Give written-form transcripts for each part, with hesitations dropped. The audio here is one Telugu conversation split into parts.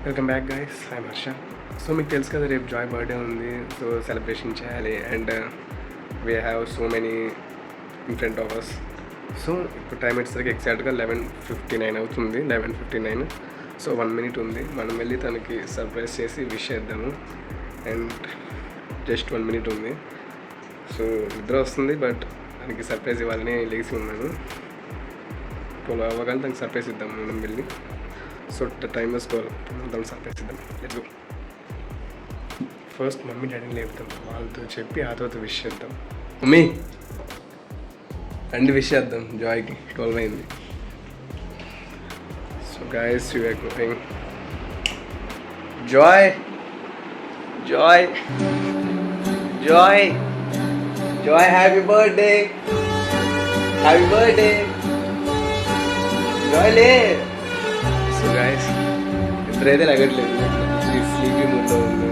Welcome back guys, I Harsha. So మీకు తెలుసు కదా రేపు జాయ్ బర్త్డే ఉంది. సో సెలబ్రేషన్ చేయాలి and we have so many in front of us. So ఇప్పుడు టైం వచ్చేసరికి ఎగ్జాక్ట్గా 11:59 అవుతుంది. 11:59. సో 1 minute ఉంది. మనం వెళ్ళి తనకి సర్ప్రైజ్ చేసి విష్ చేద్దాము. అండ్ జస్ట్ 1 minute ఉంది. సో నిద్ర వస్తుంది, బట్ తనకి సర్ప్రైజ్ ఇవ్వాలని లేచి ఉన్నాను. 12 అవ్వగానే తనకి సర్ప్రైజ్ ఇద్దాం మనం వెళ్ళి. So time is 12. దాన్ని సర్ప్రైజ్ ఇద్దాం. Let's go. ఫస్ట్ మమ్మీ డాడీని లేపుతాం, వాళ్ళతో చెప్పి ఆ తర్వాత విష్ చేద్దాం. మమ్మీ రండి విష్ చేద్దాం జాయ్కి. 12 అయింది. So guys you are going. Joy Joy Joy Joy, happy birthday, happy birthday Joy. లే. సో గైస్ ఇద్దరైతే లగట్లేదు, స్లీపీ మూడ్లో ఉంది.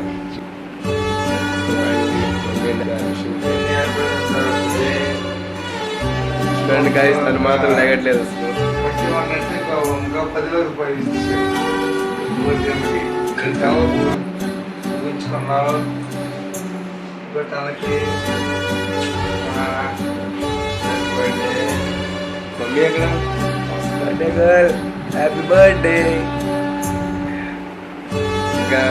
చూడండి గైస్, తను మాత్రం లగట్లేదు అసలు. ఇంకా 10 రూపాయలు ఉంచుకున్నావు తనకి. మమ్మీ ఎక్కడ? Birthday girl, happy birthday. ఇంకా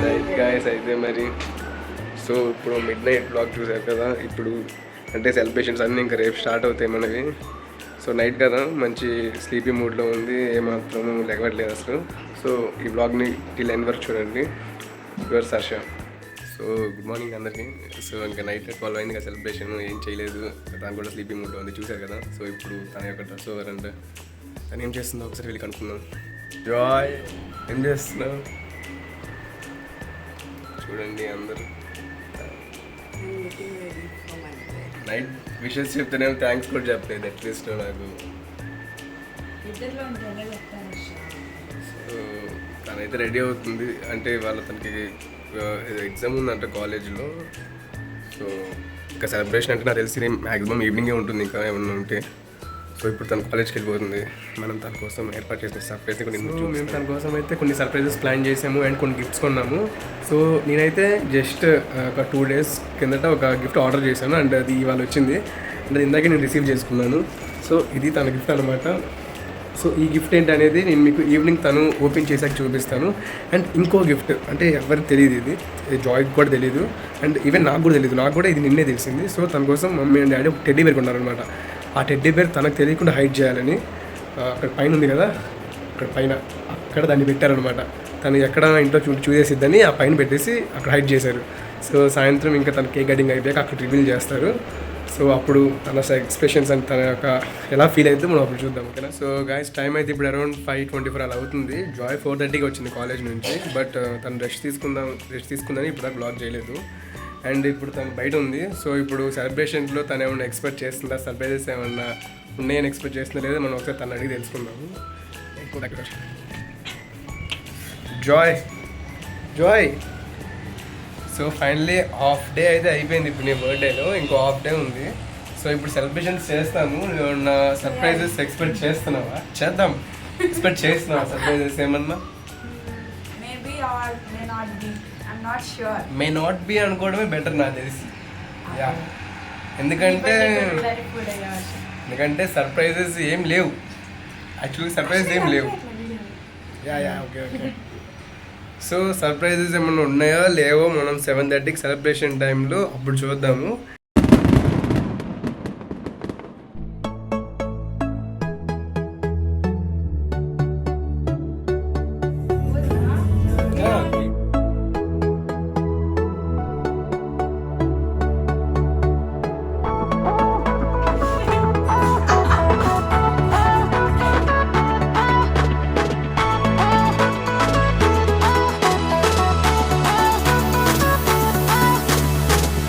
రైట్ గాయస్, అయితే మరి సో ఇప్పుడు మిడ్నైట్ బ్లాగ్ చూసారు కదా. ఇప్పుడు అంటే సెలబ్రేషన్స్ అన్నీ ఇంకా రేపు స్టార్ట్ అవుతాయి మనవి. సో నైట్ కదా, మంచి స్లీపీ మూడ్లో ఉంది, ఏమాత్రం లెగవట్లేదు అసలు. సో ఈ బ్లాగ్ని టిల్ ఎండ్ వరకు చూడండి. Your Harsha. So good morning అందరికీ. సో ఇంకా నైట్ 12 అయింది కదా, సెలబ్రేషన్ ఏం చేయలేదు. తను కూడా స్లీపీ మూడ్లో ఉంది, చూసారు కదా. సో ఇప్పుడు తన యొక్క డ్రెస్ ఓవర్ అంటే తను ఏం చేస్తుందో ఒకసారి వెళ్ళి కనుక్కుందాం. జాయ్ ఏం చేస్తున్నావు? చూడండి అందరూ నైట్ విషెస్ చెప్తేనేమో థ్యాంక్స్ కూడా చెప్పలేదు అట్లీస్ట్ నాకు. సో తనైతే రెడీ అవుతుంది, అంటే వాళ్ళ తనకి ఎగ్జామ్ ఉందంట కాలేజ్లో. సో ఇంకా సెలబ్రేషన్ అంటే నాకు తెలిసి మ్యాక్సిమం ఈవినింగే ఉంటుంది, ఇంకా ఏమన్నా ఉంటే. సో ఇప్పుడు తన కాలేజ్కి వెళ్ళిపోతుంది. మనం తన కోసం ఏర్పాటు చేసిన సర్ప్రైజ్ కొన్ని మేము తన కోసం అయితే కొన్ని సర్ప్రైజెస్ ప్లాన్ చేసాము అండ్ కొన్ని గిఫ్ట్స్ కొన్నాము. సో నేనైతే జస్ట్ ఒక 2 days కిందట ఒక గిఫ్ట్ ఆర్డర్ చేశాను అండ్ అది ఇవాళ వచ్చింది. అంటే ఇందాకే నేను రిసీవ్ చేసుకున్నాను. సో ఇది తన గిఫ్ట్ అనమాట. సో ఈ గిఫ్ట్ ఏంటనేది నేను మీకు ఈవినింగ్ తను ఓపెన్ చేసాక చూపిస్తాను. అండ్ ఇంకో గిఫ్ట్ అంటే ఎవరికి తెలియదు, ఇది జాయ్కి కూడా తెలియదు అండ్ ఈవెన్ నాకు కూడా తెలియదు. నాకు కూడా ఇది నిన్నే తెలిసింది. సో తన కోసం మమ్మీ అండ్ డాడీ ఒక టెడ్డీ బేర్ కొన్నారనమాట. ఆ టెడ్డీ బేర్ తనకు తెలియకుండా హైడ్ చేయాలని అక్కడ పైన ఉంది కదా, అక్కడ పైన అక్కడ దాన్ని పెట్టారనమాట. తను ఎక్కడ ఇంట్లో చూసేసిద్దని ఆ పైన పెట్టేసి అక్కడ హైడ్ చేశారు. సో సాయంత్రం ఇంకా తన కేక్ కటింగ్ అయిపోయాక అక్కడ రివీల్ చేస్తారు. సో అప్పుడు తన ఎక్స్ప్రెషన్స్ అండ్ తన యొక్క ఎలా ఫీల్ అయితే మనం అప్పుడు చూద్దాం, ఓకేనా. సో గైస్ టైం అయితే ఇప్పుడు అరౌండ్ 5:24 అలా అవుతుంది. జాయ్ 4:30కి వచ్చింది కాలేజ్ నుంచి, బట్ తను రెస్ట్ తీసుకుందని ఇప్పుడు దాకా బ్లాగ్ చేయలేదు. అండ్ ఇప్పుడు తను బయట ఉంది. సో ఇప్పుడు సెలబ్రేషన్లో తను ఏమన్నా ఎక్స్పెక్ట్ చేస్తుందా, సర్ప్రైజెస్ ఏమన్నా ఉన్నాయని ఎక్స్పెక్ట్ చేస్తుందా లేదా మనం ఒకసారి తను అడిగి తెలుసుకుందాము. Joy Joy so finally half day అయితే అయిపోయింది ఇప్పుడు నీ బర్త్డేలో, ఇంకో హాఫ్ డే ఉంది. సో ఇప్పుడు సెలబ్రేషన్స్ చేస్తాము. ఏమన్నా సర్ప్రైజెస్ ఎక్స్పెక్ట్ చేస్తున్నావా? చేద్దాం. ఎక్స్పెక్ట్ చేస్తున్నావా సర్ప్రైజెస్ ఏమన్నా? మే నాట్ బి అనుకోవడమే బెటర్ నాకు తెలిసి. యా, ఎందుకంటే సర్ప్రైజెస్ ఏం లేవు. యాక్చువల్లీ సర్ప్రైజెస్ ఏం లేవు. Yeah okay. సో సర్ప్రైజెస్ ఏమైనా ఉన్నాయో లేవో మనం 7:30కి సెలబ్రేషన్ టైంలో అప్పుడు చూద్దాము.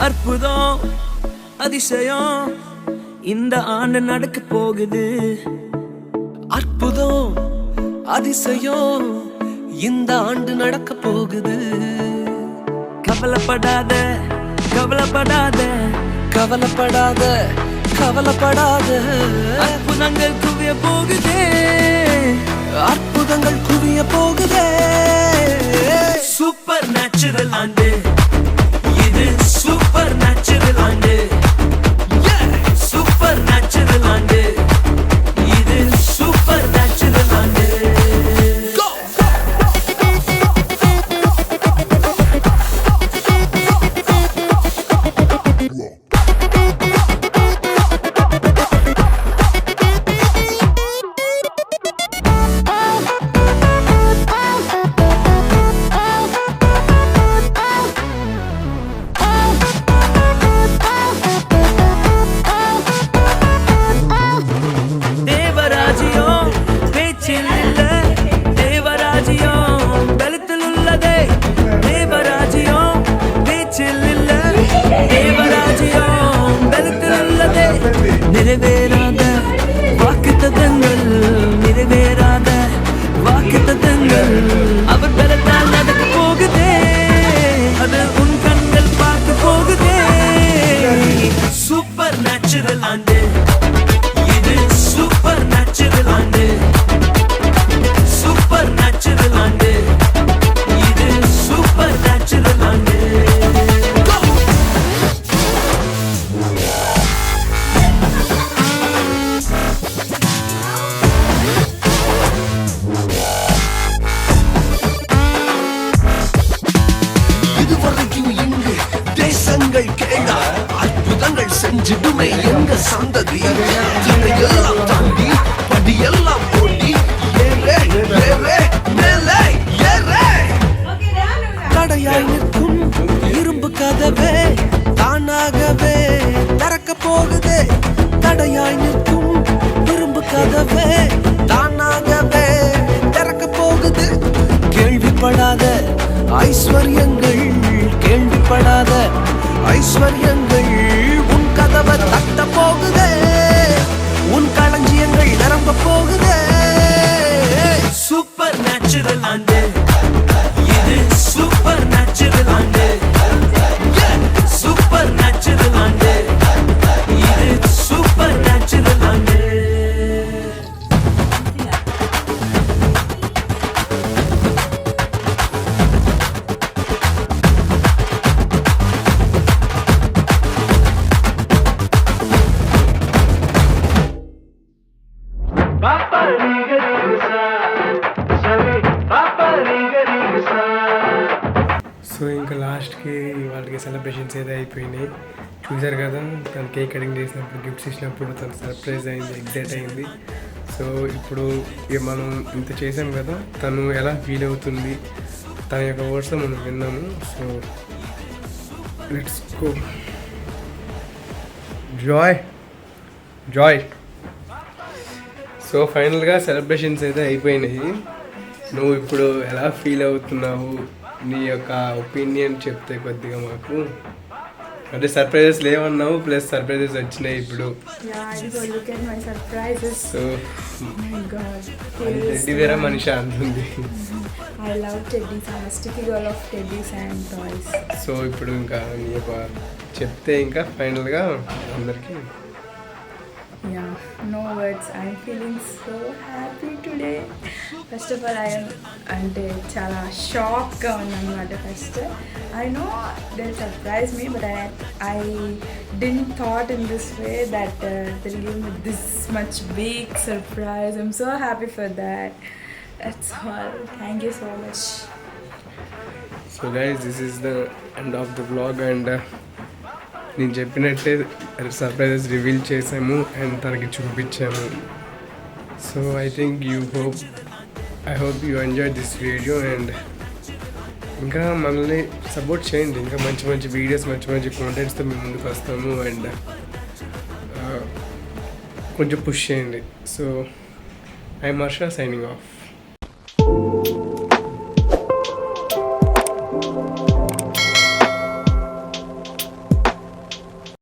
அற்புதம் அதிசயம் இந்த ஆண்டு நடக்க போகுது. அற்புதம் அதிசயம் இந்த ஆண்டு நடக்க போகுது. கவலைப்படாத கவலைப்படாத கவலைப்படாத கவலைப்படாத, அற்புதங்கள் குவிய போகுதே, அற்புதங்கள் குவிய போகுதே. சூப்பர் நேச்சுரல் ஆண்டு இது, சூப்பர் நேச்சுரல் ஆண்டு, சூப்பர் நேச்சுரல் ஆண்டு இது, சூப்பர் நேச்சுரல் ஆண்டு. தேவராஜ்யம் பேச்சில் இல்ல, தேவராஜ்யம் பலத்தில் உள்ளதே. தேவராஜ்யம் பேச்சில் இல்ல, தேவராஜ்யம் பலத்தில் உள்ளதே. நிறைவேறாத வாக்குத்தத்தங்கள், நிறைவேறாத வாக்குத்தத்தங்கள் அவர் பலத்தால் நடக்க போகுதே, அது உன் கண்கள் பார்க்க போகுதே. சூப்பர் நேச்சுரல் ஆண்டு இது, சூப்பர் நேச்சுரல் ஆண்டு, சூப்பர் நேச்சுரல் ஆண்டு இது, சூப்பர் நேச்சுரல் ஆண்டு. இதுவரைக்கும் இங்கு தேசங்கள் கேளா, அற்புதங்கள் செஞ்சிடுமே எங்க சந்ததி. இதையெல்லாம் தாண்டி படியெல்லாம் ஓடி ஏறே ஏறே மேலே ஏறே. தடையாய் நிற்கும் இரும்பு கதவே தானாகவே திறக்க போகுதே. தடையாய் நிற்கும் இரும்பு கதவே தானாகவே திறக்க போகுது. கேள்விப்படாத ஐஸ்வர்யங்கள், கேள்விப்படாத ஐஸ்வர்யங்கள் உன் கதவை தட்ட போகுதே, உன் களஞ்சியங்கள் நிரம்ப போகுதே. சூப்பர் நேச்சுரல் ஆண்டு இது, சூப்பர் நேச்சுரல் ஆண்டு, சூப்பர் நேச்சுரல் ஆண்டு இது, சூப்பர் நேச்சுரல் ஆண்டு. సో ఇంకా లాస్ట్కి వాళ్ళకి సెలబ్రేషన్స్ ఏదో అయిపోయినాయి. చూసారు కదా, తను కేక్ కటింగ్ చేసినప్పుడు, గిఫ్ట్స్ ఇచ్చినప్పుడు తను సర్ప్రైజ్ అయింది, ఎగ్జైట్ అయింది. సో ఇప్పుడు ఇక మనం ఇంత చేసాం కదా, తను ఎలా ఫీల్ అవుతుంది, తన యొక్క వర్డ్స్లో మనం విన్నాము. So let's go. Joy Joy. So ఫైనల్గా సెలబ్రేషన్స్ అయితే అయిపోయినాయి. నువ్వు ఇప్పుడు ఎలా ఫీల్ అవుతున్నావు, నీ యొక్క ఒపీనియన్ చెప్తే కొద్దిగా మాకు. అంటే సర్ప్రైజెస్ లేవన్నావు, ప్లస్ సర్ప్రైజెస్ వచ్చినాయి ఇప్పుడు. సో టెడ్డీ వేరే మనిషి అంటుంది. I love teddies. I'm a sticky girl of teddies and toys. So ఇప్పుడు ఇంకా నీ యొక్క చెప్తే ఇంకా ఫైనల్గా అందరికీ. Yeah, no words. I'm feeling so happy today. First of all, I am అంటే చాలా షాక్గా ఉన్నానమాట. First I know they'll surprise me, but I didn't thought in this way that they'll give me this much big surprise. I'm so happy for that. That's all. Thank you so much. So guys, this is the end of the vlog. And నేను చెప్పినట్టే సర్ప్రైజెస్ రివీల్ చేసాము అండ్ తనకి చూపించాము. So I hope you enjoy this video. And ఇంకా మనల్ని సపోర్ట్ చేయండి, ఇంకా మంచి మంచి వీడియోస్, మంచి మంచి కాంటెంట్స్తో మేము ముందుకు వస్తాము. అండ్ కొంచెం పుష్ చేయండి. So I'm Harsha, signing off.